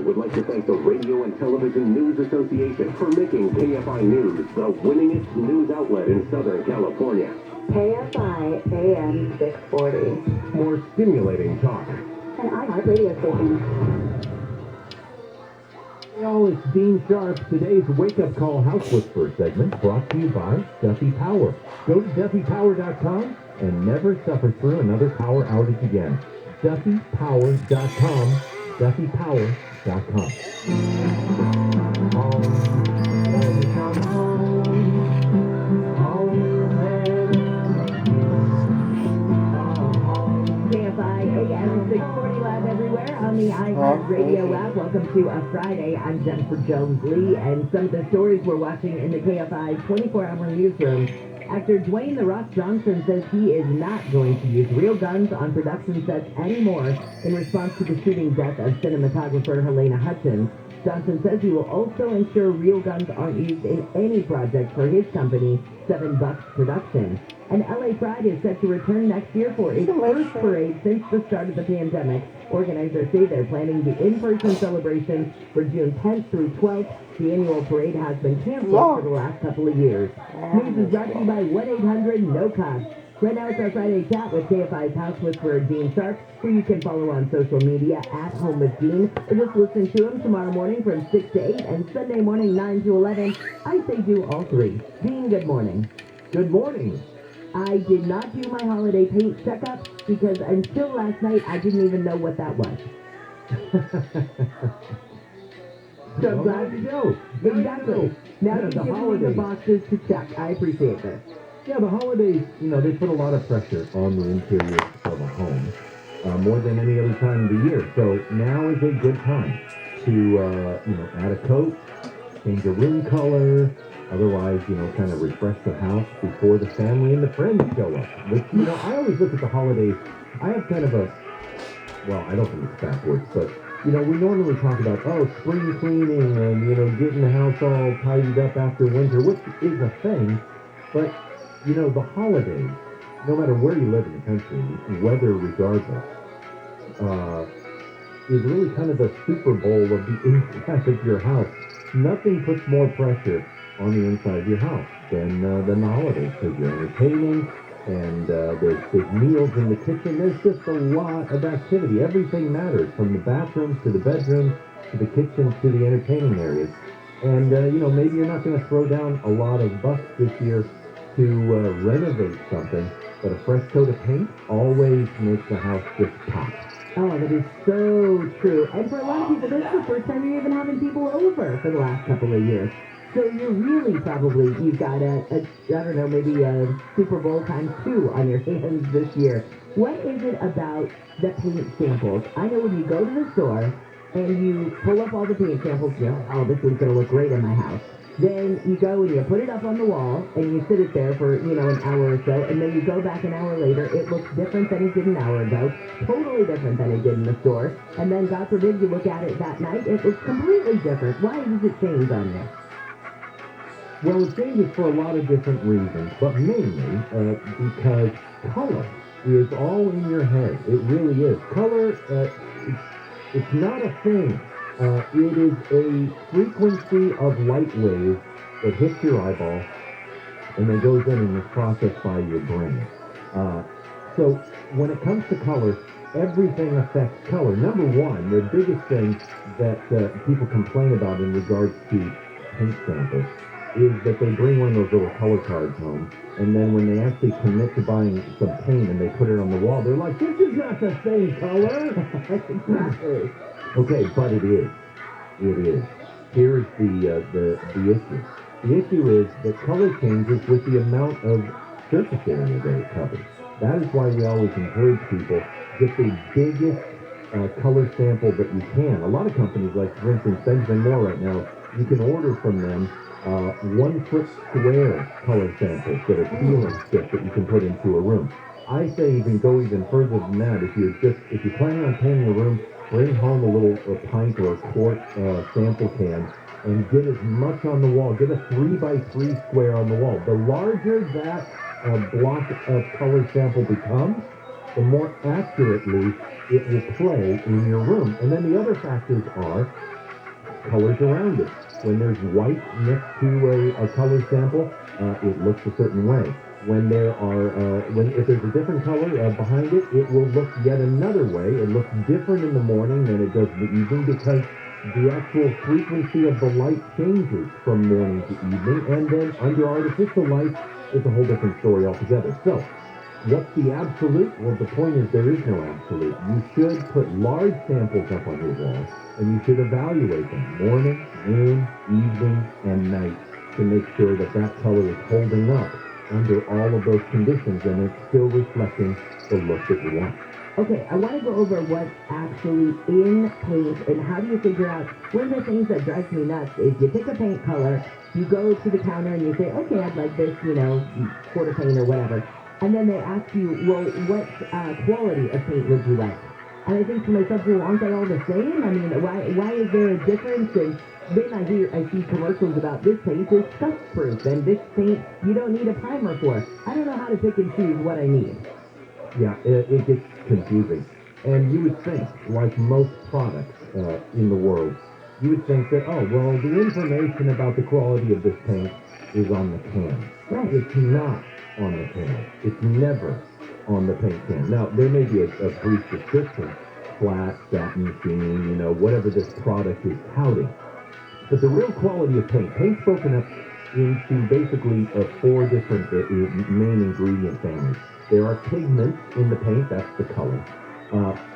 KFI would like to thank the Radio and Television News Association for making KFI News the winningest news outlet in Southern California. KFI AM 640. More stimulating talk. An iHeart radio station. Hey all, it's Dean Sharp. Today's Wake Up Call House Whisperer segment brought to you by Duffy Power. Go to DuffyPower.com and never suffer through another power outage again. DuffyPower.com. DuffyPower.com. KFI AM 640 live everywhere on the iHeart Radio app. Welcome to a Friday. I'm Jennifer Jones-Lee, and some of the stories we're watching in the KFI 24-hour newsroom. Actor Dwayne "The Rock" Johnson says he is not going to use real guns on production sets anymore in response to the shooting death of cinematographer Helena Hutchins. Johnson says he will also ensure real guns aren't used in any project for his company, Seven Bucks Productions. And LA Pride is set to return next year for its first parade since the start of the pandemic. Organizers say they're planning the in-person celebration for June 10th through 12th. The annual parade has been canceled for the last couple of years. News is brought to you by 1-800-NO-COST. Right now it's our Friday chat with KFI's House Whisperer Dean Sharp, who you can follow on social media at Home with Dean, or just listen to him tomorrow morning from 6 to 8 and Sunday morning 9 to 11. I say do all three. Dean, good morning. Good morning. I did not do my holiday paint checkup because until last night I didn't even know what that was. So I'm glad to go. Exactly. Now Yeah, you the give me the holidays. boxes to check. I appreciate this. Yeah, the holidays, they put a lot of pressure on the interior of a home, more than any other time of the year. So now is a good time to, add a coat, change a room color, otherwise, kind of refresh the house before the family and the friends show up. Which, I always look at the holidays, I have kind of I don't think it's backwards, but, we normally talk about, spring cleaning and, getting the house all tidied up after winter, which is a thing, but the holidays, no matter where you live in the country, weather regardless, is really kind of the Super Bowl of the inside of your house. Nothing puts more pressure on the inside of your house than the holidays, because you're entertaining, and there's big meals in the kitchen. There's just a lot of activity. Everything matters, from the bathrooms to the bedrooms to the kitchen to the entertaining areas. And, maybe you're not going to throw down a lot of bucks this year to renovate something, but a fresh coat of paint always makes the house just pop. Oh, that is so true. And for a lot of people, this is the first time you're even having people over for the last couple of years. So you're really you've got maybe a Super Bowl ×2 on your hands this year. What is it about the paint samples? I know when you go to the store and you pull up all the paint samples, this one's going to look great in my house. Then you go and you put it up on the wall and you sit it there for, an hour or so, and then you go back an hour later, it looks different than it did an hour ago, totally different than it did in the store, and then God forbid you look at it that night, it looks completely different. Why does it change on you? Well, it changes for a lot of different reasons, but mainly because color is all in your head. It really is. Color, it's not a thing. It is a frequency of light waves that hits your eyeball and then goes in and is processed by your brain. So when it comes to color, everything affects color. Number one, the biggest thing that people complain about in regards to paint samples is that they bring one of those little color cards home, and then when they actually commit to buying some paint and they put it on the wall, they're like, this is not the same color. Exactly. Okay, but it is. It is. Here's the issue. The issue is that color changes with the amount of surface area that it covers. That is why we always encourage people, get the biggest color sample that you can. A lot of companies, like for instance Benjamin Moore right now, you can order from them 1 foot square color samples that are peeling stick that you can put into a room. I say even go even further than that. If you're planning on painting a room, bring home a pint or a quart sample can and get as much on the wall. Get a 3x3 square on the wall. The larger that block of color sample becomes, the more accurately it will play in your room. And then the other factors are colors around it. When there's white next to a color sample, it looks a certain way. When there are, if there's a different color behind it, it will look yet another way. It looks different in the morning than it does in the evening because the actual frequency of the light changes from morning to evening, and then under artificial light, it's a whole different story altogether. So, what's the absolute? Well, the point is there is no absolute. You should put large samples up on your wall, and you should evaluate them morning, noon, evening, and night to make sure that that color is holding up under all of those conditions and it's still reflecting the look that you want. Okay, I want to go over what's actually in paint and how do you figure out. One of the things that drives me nuts is you pick a paint color, you go to the counter and you say, okay, I'd like this, quarter paint or whatever. And then they ask you, well, what quality of paint would you like? And I think to myself, well, aren't they all the same? I mean, why is there a difference? And then I see commercials about this paint is scuff-proof, and this paint you don't need a primer for. I don't know how to pick and choose what I need. Yeah, it gets confusing. And you would think, like most products in the world, you would think that, oh, well, the information about the quality of this paint is on the can. Right. It's not on the can. It's never on the paint can. Now, there may be a brief description, flat, satin, sheen, whatever this product is touting. But the real quality of paint's broken up into basically 4 different main ingredient families. There are pigments in the paint, that's the color.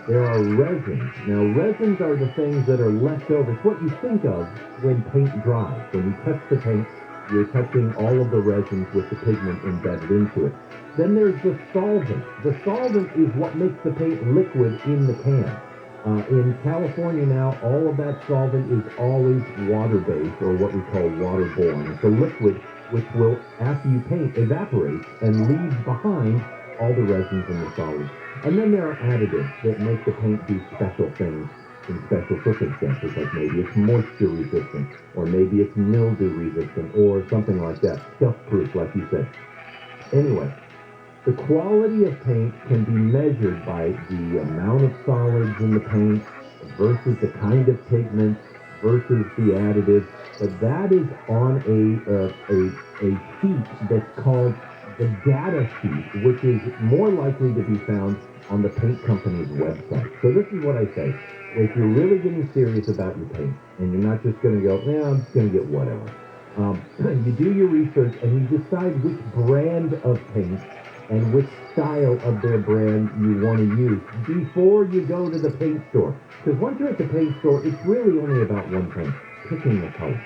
There are resins. Now, resins are the things that are left over. It's what you think of when paint dries. When you touch the paint, you're touching all of the resins with the pigment embedded into it. Then there's the solvent. The solvent is what makes the paint liquid in the can. In California now, all of that solvent is always water-based, or what we call waterborne. It's a liquid which will, after you paint, evaporate and leaves behind all the resins and the solids. And then there are additives that make the paint do special things in special circumstances, like maybe it's moisture resistant, or maybe it's mildew resistant, or something like that. Scuff-proof, like you said. Anyway, the quality of paint can be measured by the amount of solids in the paint versus the kind of pigment versus the additives. But that is on a sheet that's called the data sheet, which is more likely to be found on the paint company's website. So this is what I say. If you're really getting serious about your paint, and you're not just going to go, I'm just going to get whatever. You do your research and you decide which brand of paint and which style of their brand you want to use before you go to the paint store. Because once you're at the paint store, it's really only about one thing, picking the color.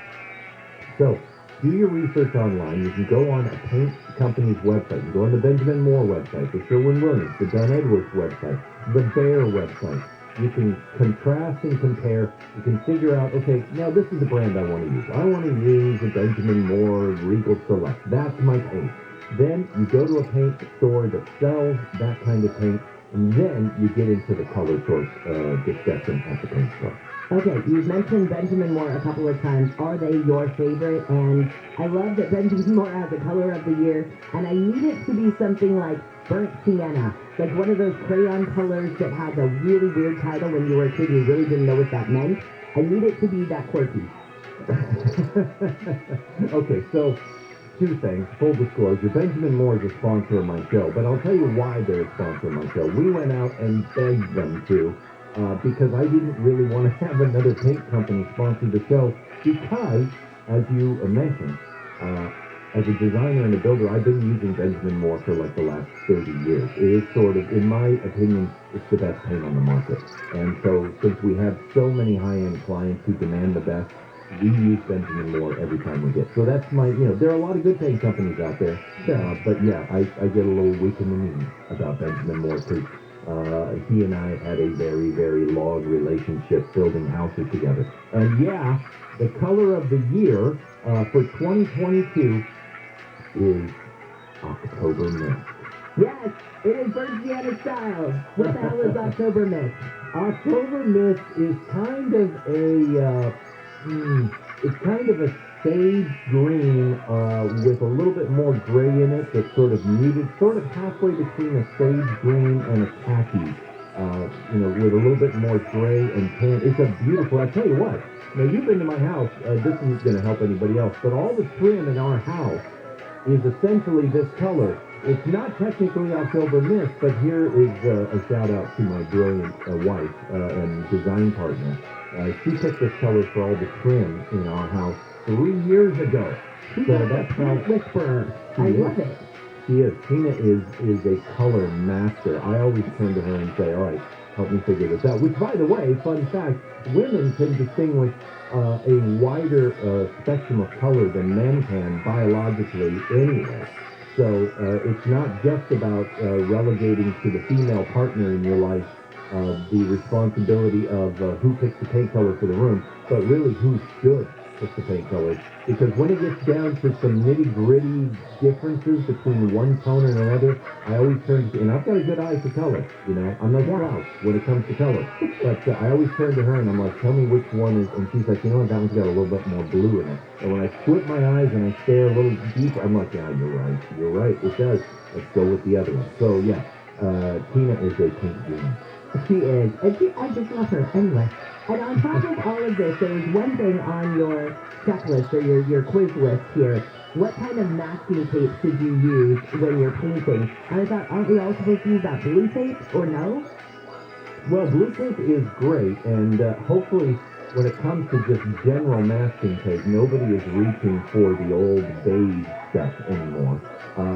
So, do your research online. You can go on a paint company's website. You can go on the Benjamin Moore website, the Sherwin-Williams, the Dunn Edwards website, the Behr website. You can contrast and compare. You can figure out, okay, now this is the brand I want to use. I want to use a Benjamin Moore Regal Select. That's my paint. Then you go to a paint store that sells that kind of paint, and then you get into the color source discussion at the paint store. Okay, you've mentioned Benjamin Moore a couple of times. Are they your favorite? And I love that Benjamin Moore has a color of the year, and I need it to be something like burnt sienna, like one of those crayon colors that has a really weird title when you were a kid and you really didn't know what that meant. I need it to be that quirky. Okay, so 2 things. Full disclosure, Benjamin Moore is a sponsor of my show, but I'll tell you why they're a sponsor of my show. We went out and begged them to, because I didn't really want to have another paint company sponsor the show, because, as you mentioned, as a designer and a builder, I've been using Benjamin Moore for like the last 30 years. It is sort of, in my opinion, it's the best paint on the market. And so, since we have so many high-end clients who demand the best, we use Benjamin Moore every time we get. So that's my, there are a lot of good paint companies out there. But yeah, I get a little weak in the knees about Benjamin Moore because he and I had a very, very long relationship building houses together. And yeah, the color of the year for 2022 is October Mist. Yes, it is burnt sienna style. What the hell is October Mist? October Mist is kind of a, it's kind of a sage green with a little bit more gray in it that's sort of muted, sort of halfway between a sage green and a khaki. With a little bit more gray and tan. It's a beautiful, I tell you what, now you've been to my house, this isn't going to help anybody else, but all the trim in our house is essentially this color. It's not technically October Mist, but here is a shout out to my brilliant wife and design partner. She picked this color for all the trim in our house 3 years ago. She's So like a that's how paint whisperer. She I is. love it. She is. Tina is a color master. I always turn to her and say, all right, help me figure this out. Which, by the way, fun fact, women can distinguish a wider spectrum of color than men can biologically anyway. So it's not just about relegating to the female partner in your life the responsibility of who picks the paint color for the room, but really who should pick the paint color. Because when it gets down to some nitty-gritty differences between one tone and another, I always turn to, and I've got a good eye for color, I'm no Strauss when it comes to color. But I always turn to her and I'm like, tell me which one is, and she's like, that one's got a little bit more blue in it. And when I squint my eyes and I stare a little deeper, I'm like, yeah, you're right, it does. Let's go with the other one. So yeah, Tina is a paint genius. She is. And I just love her. Anyway. And on top of all of this, there was one thing on your checklist or your quiz list here. What kind of masking tape should you use when you're painting? And I thought, aren't we all supposed to use that blue tape or no? Well, blue tape is great, and hopefully when it comes to just general masking tape, nobody is reaching for the old beige stuff anymore.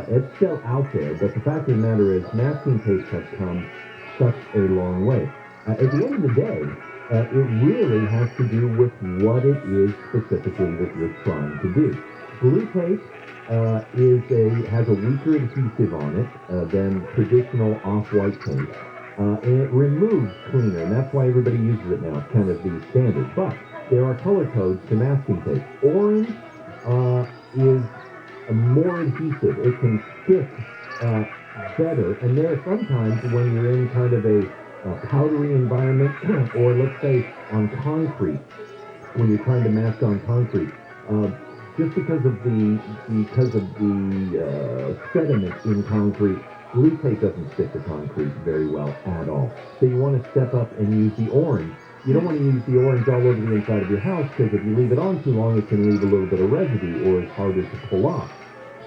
It's still out there, but the fact of the matter is masking tape has come such a long way. At the end of the day, it really has to do with what it is specifically that you're trying to do. Blue tape has a weaker adhesive on it than traditional off-white tape, and it removes cleaner, and that's why everybody uses it now. It's kind of the standard. But there are color codes to masking tape. Orange is more adhesive. It can stick better, and there are sometimes when you're in kind of a powdery environment, or let's say on concrete, when you're trying to mask on concrete, just because of the sediment in concrete, blue tape doesn't stick to concrete very well at all. So you want to step up and use the orange. You don't want to use the orange all over the inside of your house, because if you leave it on too long, it can leave a little bit of residue, or it's harder to pull off.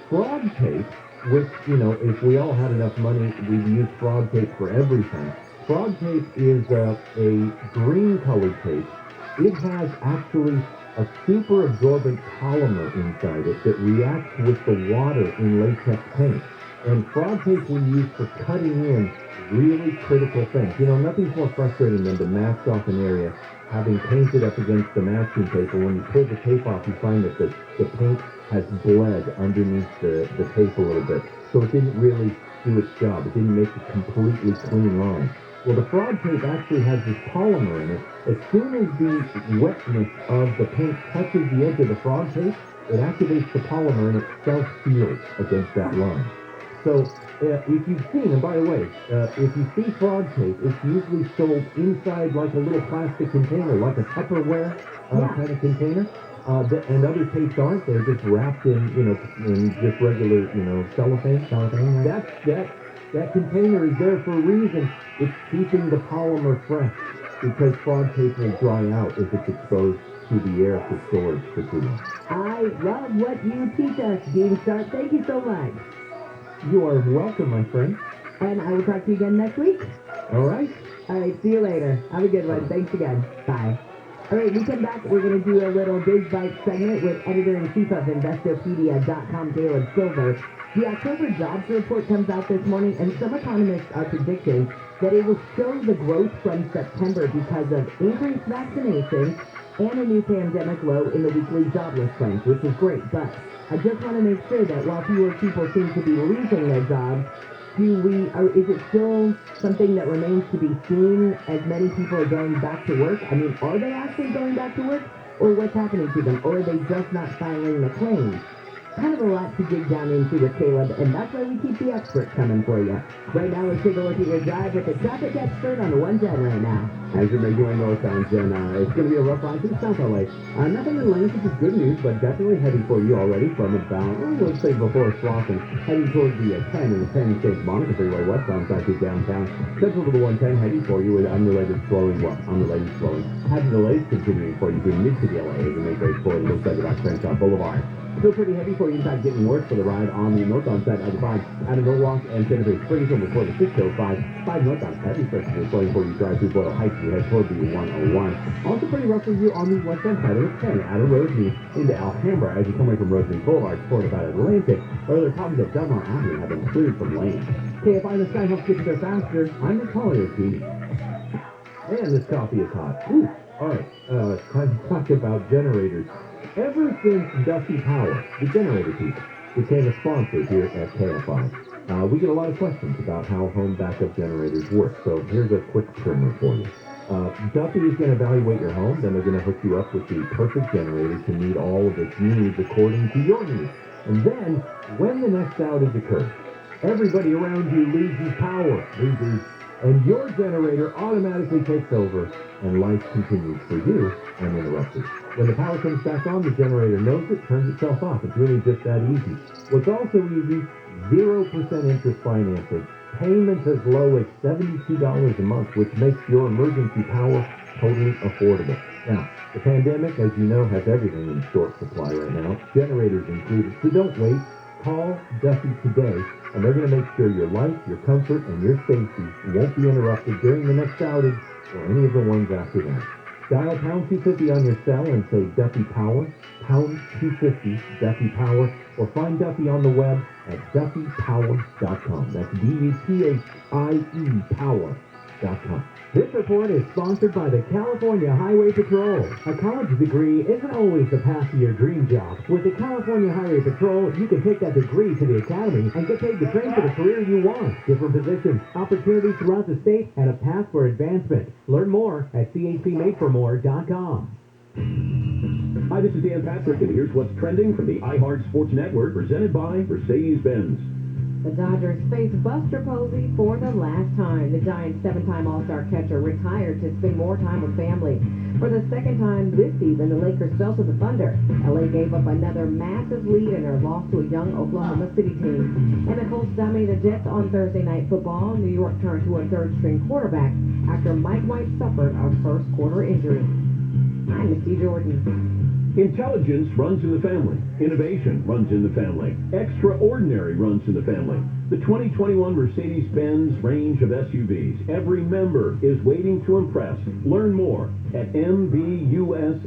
Frog tape, which, if we all had enough money, we'd use frog tape for everything. Frog tape is a green colored tape. It has actually a super absorbent polymer inside it that reacts with the water in latex paint. And frog tape we use for cutting in really critical things. Nothing's more frustrating than to mask off an area, having painted up against the masking tape, and when you pull the tape off, you find that the paint has bled underneath the tape a little bit. So it didn't really do its job. It didn't make a completely clean line. Well, the frog tape actually has this polymer in it. As soon as the wetness of the paint touches the edge of the frog tape, it activates the polymer and it self-seals against that line. So if you've seen, and by the way, if you see frog tape, it's usually sold inside like a little plastic container, like a Tupperware kind of container. And other tapes aren't. They're just wrapped in just regular, cellophane. That container is there for a reason. It's keeping the polymer fresh, because frog tape will dry out if it's exposed to the air for storage for too long. I love what you teach us, Gene Sharp. Thank you so much. You are welcome, my friend. And I will talk to you again next week. All right. All right, see you later. Have a good one. Thanks again. Bye. All right, we come back. We're going to do a little Big Bite segment with editor-in-chief of Investopedia.com, Caleb Silver. The October jobs report comes out this morning, and some economists are predicting that it will show the growth from September because of increased vaccinations and a new pandemic low in the weekly jobless claims, which is great. But I just want to make sure that while fewer people seem to be losing their jobs, is it still something that remains to be seen as many people are going back to work? I mean, are they actually going back to work? Or what's happening to them? Or are they just not filing the claims? Kind of a lot to dig down into with Caleb, and that's why we keep the experts coming for you. Right now, let's take a look at your drive with the traffic expert on the 110 right now. As you're making your way northbound, Jen, it's going to be a rough ride to the South LA. Nothing in lanes, which is good news, but definitely heavy for you already from about, let's say before Slauson, heading towards the 10 and the 10 St. Monica Freeway westbound side to downtown. Central to the 110 heavy for you with unrelated slowing. Having delays continuing for you through mid-city LA as you make way forward. It looks like about Crenshaw Boulevard. Still pretty heavy for you, in fact, getting worse for the ride on the northbound side of the 5 out of Norwalk and Santa Fe Springs over before the 605. 5 northbound heavy especially slowing for you drive through Boyle Heights as you head toward the 101. Also pretty rough for you on the westbound side of the 10 out of Rosemead into Alhambra as you come away from Rosemead Boulevard toward about Atlantic. Earlier problems at Delmar Avenue have been cleared from lanes. KFI in the sky helps get you there faster. I'm Nick Collier, team. And this coffee is hot. Ooh. All right, time to talk about generators. Ever since Duffy Power, the generator people, became a sponsor here at KFI, we get a lot of questions about how home backup generators work. So here's a quick primer for you. Duffy is going to evaluate your home, then they're going to hook you up with the perfect generator to meet all of its needs according to your needs. And then, when the next outage occurs, everybody around you loses power, and your generator automatically takes over, and life continues for you uninterrupted. When the power comes back on, the generator knows it, turns itself off. It's really just that easy. What's also easy, 0% interest financing. Payments as low as $72 a month, which makes your emergency power totally affordable. Now, the pandemic, as you know, has everything in short supply right now, generators included, so don't wait. Call Duffy today, and they're going to make sure your life, your comfort, and your safety won't be interrupted during the next outage or any of the ones after that. Dial pound 250 on your cell and say Duffy Power, pound 250 Duffy Power, or find Duffy on the web at DuffyPower.com. That's DUPHIE Power.com. This report is sponsored by the California Highway Patrol. A college degree isn't always the path to your dream job. With the California Highway Patrol, you can take that degree to the academy and get paid to train for the career you want. Different positions, opportunities throughout the state, and a path for advancement. Learn more at chpmadeformore.com. Hi, this is Dan Patrick, and here's what's trending from the iHeart Sports Network, presented by Mercedes-Benz. The Dodgers face Buster Posey for the last time. The Giants' 7-time All-Star catcher retired to spend more time with family. For the second time this season, the Lakers fell to the Thunder. LA gave up another massive lead in their loss to a young Oklahoma City team. And the Colts dominated the Jets on Thursday Night Football. New York turned to a third-string quarterback after Mike White suffered a first-quarter injury. I'm Misty Jordan. Intelligence runs in the family. Innovation runs in the family. Extraordinary runs in the family. The 2021 Mercedes-Benz range of SUVs. Every member is waiting to impress. Learn more at MBUSA.com.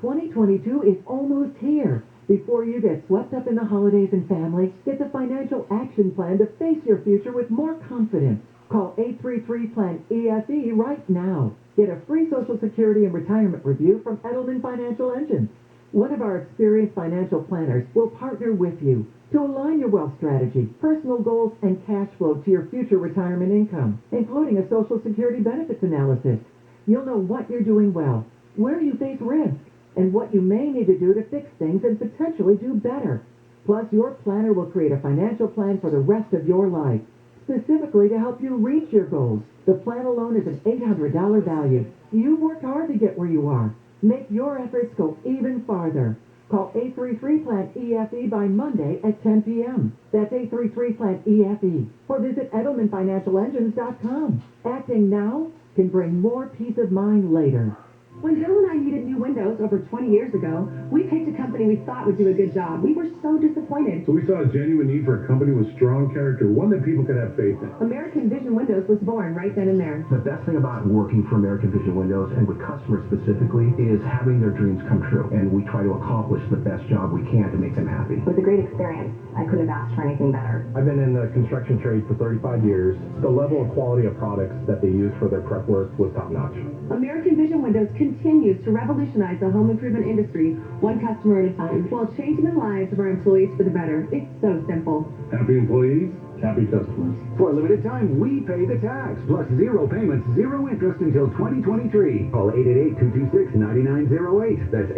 2022 is almost here. Before you get swept up in the holidays and family, get the financial action plan to face your future with more confidence. Call 833-PLAN-EFE right now. Get a free Social Security and retirement review from Edelman Financial Engines. One of our experienced financial planners will partner with you to align your wealth strategy, personal goals, and cash flow to your future retirement income, including a Social Security benefits analysis. You'll know what you're doing well, where you face risk, and what you may need to do to fix things and potentially do better. Plus, your planner will create a financial plan for the rest of your life, specifically to help you reach your goals. The plan alone is an $800 value. You've worked hard to get where you are. Make your efforts go even farther. Call 833-PLAN-EFE by Monday at 10 p.m. That's 833-PLAN-EFE. Or visit EdelmanFinancialEngines.com. Acting now can bring more peace of mind later. When Bill and I needed new windows over 20 years ago, we picked a company we thought would do a good job. We were so disappointed. So we saw a genuine need for a company with strong character, one that people could have faith in. American Vision Windows was born right then and there. The best thing about working for American Vision Windows, and with customers specifically, is having their dreams come true. And we try to accomplish the best job we can to make them happy. It was a great experience. I couldn't have asked for anything better. I've been in the construction trade for 35 years. The level of quality of products that they use for their prep work was top-notch. American Vision Windows continues to revolutionize the home improvement industry, one customer at a time, while changing the lives of our employees for the better. It's so simple. Happy employees, happy customers. For a limited time, we pay the tax, plus zero payments, zero interest until 2023. Call 888-226-9900. 9908. That's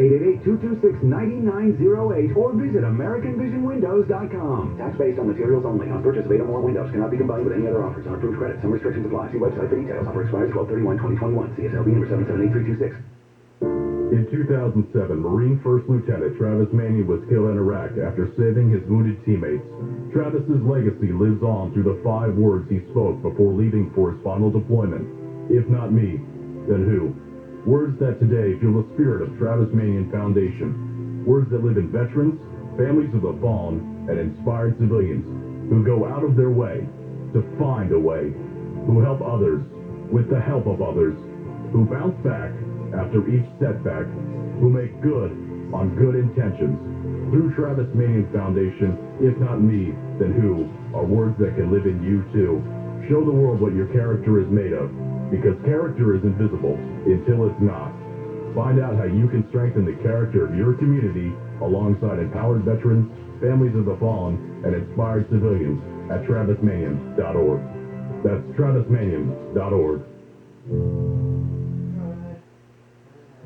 888-226-9908 or visit AmericanVisionWindows.com. Tax based on materials only. On purchase of 8 or more windows cannot be combined with any other offers. Unapproved credit. Some restrictions apply. See website for details. Offer expires 12/31/2021. CSLB number 778326. In 2007, Marine First Lieutenant Travis Manion was killed in Iraq after saving his wounded teammates. Travis's legacy lives on through the 5 words he spoke before leaving for his final deployment. If not me, then who? Words that today fuel the spirit of Travis Manion Foundation. Words that live in veterans, families of the fallen, and inspired civilians who go out of their way to find a way, who help others with the help of others, who bounce back after each setback, who make good on good intentions. Through Travis Manion Foundation, if not me, then who, are words that can live in you too. Show the world what your character is made of, because character is invisible until it's not. Find out how you can strengthen the character of your community alongside empowered veterans, families of the fallen, and inspired civilians at TravisManion.org. That's TravisManion.org.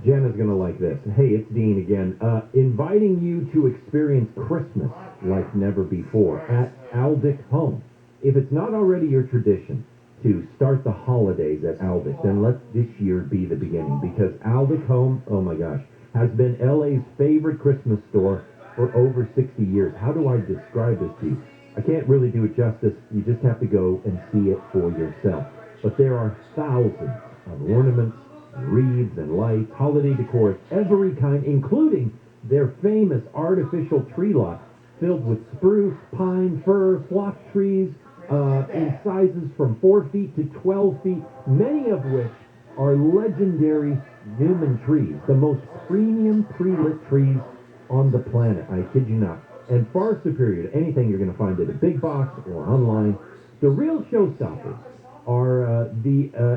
Jen is going to like this. Hey, it's Dean again. Inviting you to experience Christmas like never before at Aldic Home. If it's not already your tradition to start the holidays at Aldic, then let this year be the beginning, because Aldic Home, oh my gosh, has been LA's favorite Christmas store for over 60 years. How do I describe this to you? I can't really do it justice. You just have to go and see it for yourself. But there are thousands of ornaments, wreaths and lights, holiday decor of every kind, including their famous artificial tree lot filled with spruce, pine, fir, flock trees in sizes from 4 feet to 12 feet, many of which are legendary Newman trees, the most premium pre-lit trees on the planet. I kid you not. And far superior to anything you're going to find at a big box or online. The real showstoppers are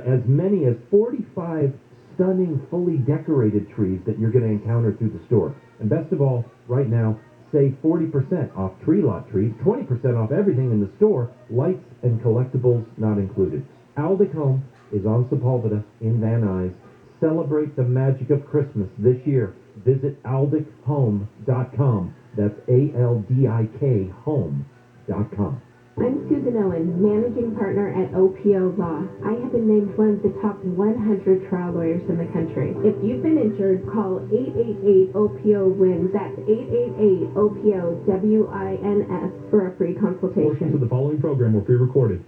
as many as 45 stunning, fully decorated trees that you're going to encounter through the store. And best of all, right now, save 40% off tree lot trees, 20% off everything in the store, lights and collectibles not included. Aldic Home is on Sepulveda in Van Nuys. Celebrate the magic of Christmas this year. Visit aldichome.com. That's ALDIK home.com. I'm Susan Owen, managing partner at OPO Law. I have been named one of the top 100 trial lawyers in the country. If you've been injured, call 888-OPO-WINS. That's 888-OPO-WINS for a free consultation. Portions of the following program were pre-recorded.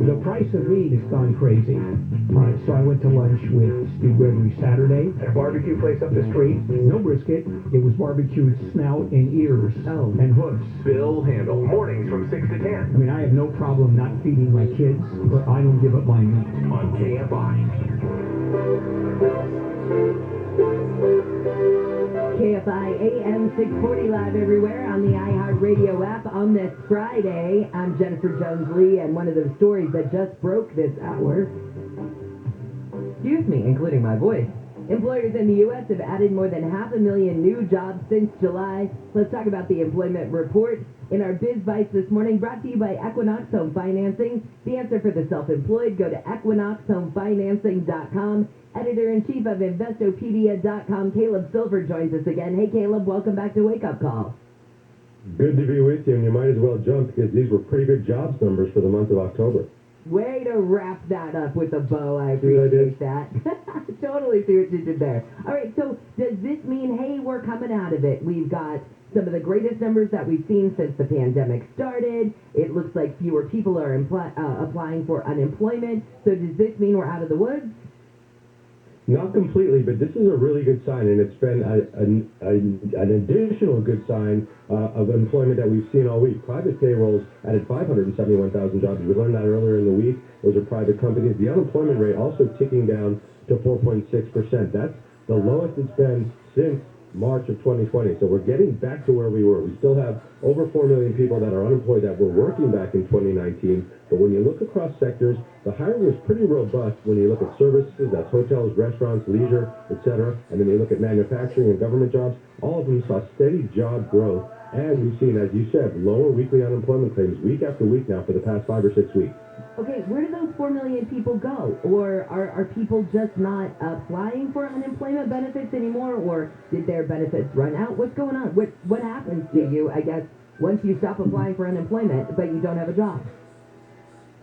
The price of meat has gone crazy. So I went to lunch with Steve Gregory Saturday At a barbecue place up the street. No brisket. It was barbecued snout and ears and hooves. Bill Handel. Mornings from 6 to 10. I mean, I have no problem not feeding my kids, but I don't give up my meat. On KFI. KFI AM 640 live everywhere on the iHeartRadio app on this Friday. I'm Jennifer Jones-Lee, and one of the stories that just broke this hour, excuse me, including my voice. Employers in the U.S. have added more than 500,000 new jobs since July. Let's talk about the employment report in our Biz Bites this morning, brought to you by Equinox Home Financing. The answer for the self-employed. Go to equinoxhomefinancing.com. Editor-in-Chief of Investopedia.com, Caleb Silver, joins us again. Hey, Caleb, welcome back to Wake Up Call. Good to be with you, and you might as well jump because these were pretty good jobs numbers for the month of October. Way to wrap that up with a bow. I appreciate that. Totally see what you did there. All right, so does this mean, hey, we're coming out of it? We've got some of the greatest numbers that we've seen since the pandemic started. It looks like fewer people are applying for unemployment. So does this mean we're out of the woods? Not completely, but this is a really good sign, and it's been an additional good sign of employment that we've seen all week. Private payrolls added 571,000 jobs. We learned that earlier in the week. Those are private companies. The unemployment rate also ticking down to 4.6%. That's the lowest it's been since March of 2020. So we're getting back to where we were. We still have over 4 million people that are unemployed that were working back in 2019. But when you look across sectors, the hiring was pretty robust. When you look at services, that's hotels, restaurants, leisure, etc. And then you look at manufacturing and government jobs, all of them saw steady job growth And we've seen, as you said, lower weekly unemployment claims week after week now for the past 5 or 6 weeks. Okay, where do those 4 million people go? Or are people just not applying for unemployment benefits anymore? Or did their benefits run out? What's going on? What happens to you, I guess, once you stop applying for unemployment but you don't have a job?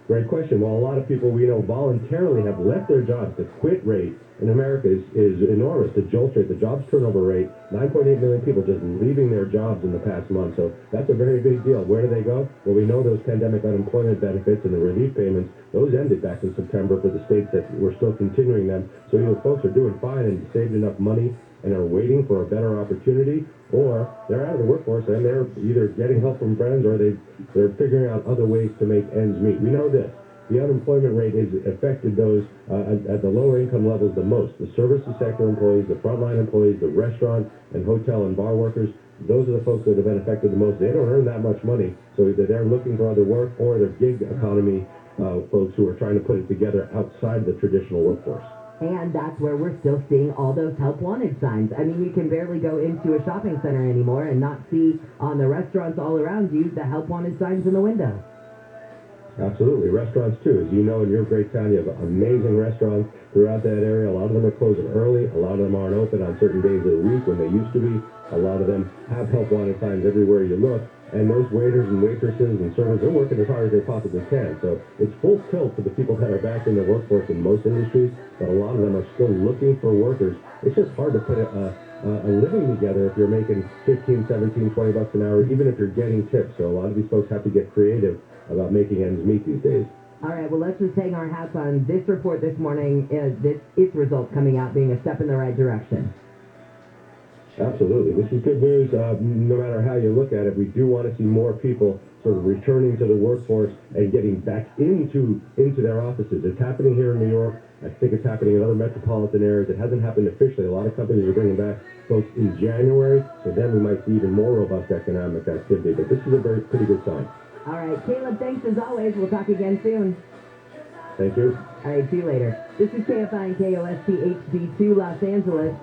Great question. Well, a lot of people we know voluntarily have left their jobs. The quit rate in America is enormous. The JOLTS rate, the jobs turnover rate, 9.8 million people just leaving their jobs in the past month. So that's a very big deal. Where do they go? Well, we know those pandemic unemployment benefits and the relief payments, those ended back in September for the states that were still continuing them. So either folks are doing fine and saved enough money and are waiting for a better opportunity, or they're out of the workforce and they're either getting help from friends or they're figuring out other ways to make ends meet. We know this. The unemployment rate has affected those at the lower income levels the most. The services sector employees, the frontline employees, the restaurant and hotel and bar workers, those are the folks that have been affected the most. They don't earn that much money, so either they're looking for other work or they're gig economy folks who are trying to put it together outside the traditional workforce. And that's where we're still seeing all those help wanted signs. I mean, you can barely go into a shopping center anymore and not see on the restaurants all around you the help wanted signs in the window. Absolutely. Restaurants, too. As you know, in your great town, you have amazing restaurants throughout that area. A lot of them are closing early. A lot of them aren't open on certain days of the week when they used to be. A lot of them have help wanted signs everywhere you look. And those waiters and waitresses and servers, they're working as hard as they possibly can. So it's full tilt for the people that are back in the workforce in most industries, but a lot of them are still looking for workers. It's just hard to put a living together if you're making 15, 17, 20 bucks an hour, even if you're getting tips. So a lot of these folks have to get creative about making ends meet these days. All right, well, let's just hang our hats on this report this morning. Its results coming out being a step in the right direction. Absolutely. This is good news. No matter how you look at it, we do want to see more people sort of returning to the workforce and getting back into their offices. It's happening here in New York. I think it's happening in other metropolitan areas. It hasn't happened officially. A lot of companies are bringing back folks in January, so then we might see even more robust economic activity. But this is a pretty good sign. All right, Caleb, thanks as always. We'll talk again soon. Thank you. All right, see you later. This is KFI and KOST HD2 Los Angeles.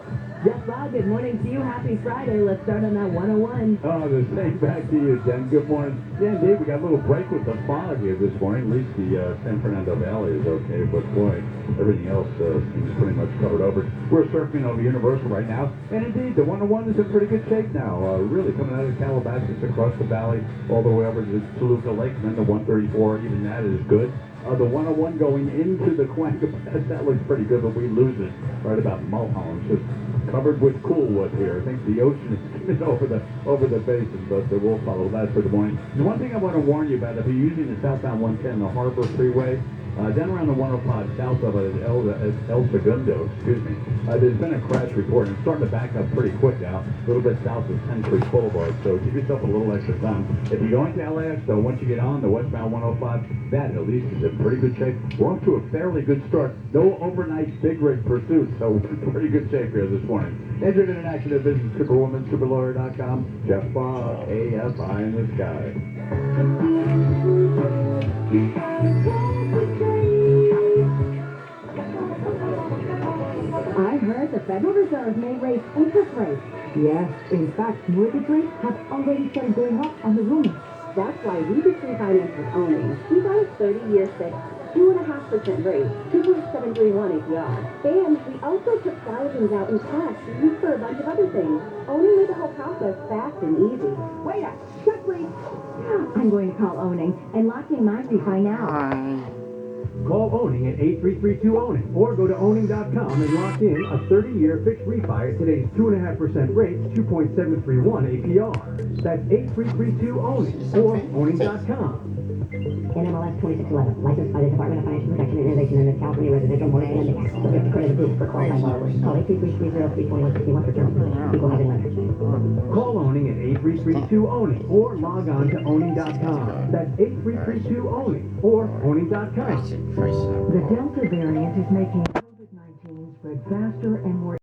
Jeff Law, good morning to you. Happy Friday. Let's start on that 101. Oh, the same back to you, Jen. Good morning. Yeah, Dave, we got a little break with the fog here this morning. At least the San Fernando Valley is okay, but boy, everything else seems pretty much covered over. We're surfing over Universal right now, and indeed, the 101 is in pretty good shape now. Really coming out of Calabasas across the valley all the way over to Toluca Lake, and then the 134, even that is good. The 101 going into the Cahuenga Pass, that looks pretty good, but we lose it right about Mulholland. Just covered with cool wood here. I think the ocean is coming over the basin, but we'll follow that for the morning. The one thing I want to warn you about, if you're using the southbound 110, the Harbor Freeway, down around the 105 south of it, El Segundo, there's been a crash report, and it's starting to back up pretty quick now, a little bit south of Century Boulevard, so give yourself a little extra time. If you're going to LAX, though, once you get on the westbound 105, that at least is in pretty good shape. We're off to a fairly good start. No overnight big rig pursuit, so we're in pretty good shape here this morning. Entered in an accident business, Superwoman, Superlawyer.com, Jeff Bob, AFI in the sky. I heard the Federal Reserve may raise interest rates. Yes, in fact, mortgage rates have already started going up on the rumor. That's why we just refinanced with Owning. We got a 30-year fixed, 2.5% rate, 2.731 APR. And we also took thousands out in cash to use for a bunch of other things. Owning made the whole process fast and easy. Wait up, check please. I'm going to call Owning and lock in my refi now. Call Owning at 8332-OWNING or go to owning.com and lock in a 30-year fixed refi at today's 2.5% rate, 2.731 APR. That's 8332-OWNING or owning.com. NMLS 2611, licensed by the Department of Financial Protection and Innovation and the California Residential Mortgage Lending Act. Subject to credit approval for qualified borrowers. Call 833-303-2161 for terms and conditions. Equal housing lender. Call Owning at 8332-OWNING or log on to owning.com. That's 8332-OWNING or owning.com. The Delta variant is making COVID-19 spread faster and more